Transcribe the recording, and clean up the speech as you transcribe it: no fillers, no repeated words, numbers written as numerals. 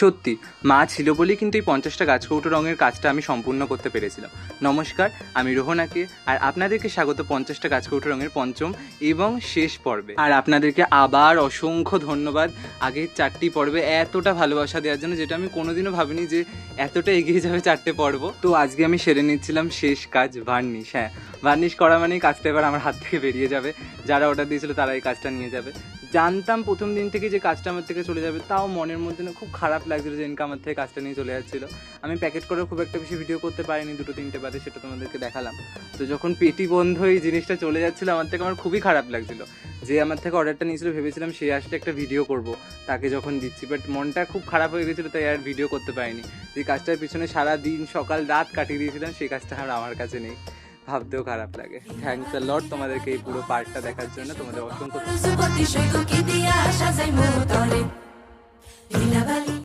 সত্যি মা ছিল বলেই কিন্তু এই 50টা গাছকৌটো রঙের কাজটা আমি সম্পূর্ণ করতে পেরেছিলাম। নমস্কার, আমি রোহনাকে আর আপনাদেরকে স্বাগত 50টা গাছকৌটো রঙের পঞ্চম এবং শেষ পর্বে। আর আপনাদেরকে আবার অসংখ্য ধন্যবাদ আগের 4টি পর্বে এতটা ভালোবাসা দেওয়ার জন্য, যেটা আমি কোনোদিনও ভাবিনি যে এতটা এগিয়ে যাবে 4টে পর্ব। তো আজকে আমি সেরে নিচ্ছিলাম শেষ কাজ, ভার্নিশ। হ্যাঁ, ভার্নিশ করা মানেই কাজটা এবার আমার হাত থেকে বেরিয়ে যাবে। যারা অর্ডার দিয়েছিল তারা এই কাজটা নিয়ে যাবে। জানতাম প্রথম দিন থেকে যে কাজটা আমার থেকে চলে যাবে, তাও মনের মধ্যে না খুব খারাপ লাগছিল যে ইনকা আমার থেকে কাজটা নিয়ে চলে যাচ্ছিলো। আমি প্যাকেট করে খুব একটা বেশি ভিডিও করতে পারিনি, 2-3টে বাদে, সেটা তোমাদেরকে দেখালাম। তো যখন পেটি বন্ধ এই জিনিসটা চলে যাচ্ছিলো আমার থেকে, আমার খুবই খারাপ লাগছিলো। যে আমার থেকে অর্ডারটা নিয়েছিল ভেবেছিলাম সে আসলে একটা ভিডিও করব তাকে যখন দিচ্ছি, বাট মনটা খুব খারাপ হয়ে গেছিলো, তাই আর ভিডিও করতে পারিনি। যে কাজটার পিছনে সারা দিন সকাল রাত কাটিয়ে দিয়েছিলাম, সেই কাজটা আর আমার কাছে নেই, ভাবতেও খারাপ লাগে। থ্যাঙ্কস আ লট তোমাদেরকে এই পুরো পার্টটা দেখার জন্য, তোমাদের অসংখ্য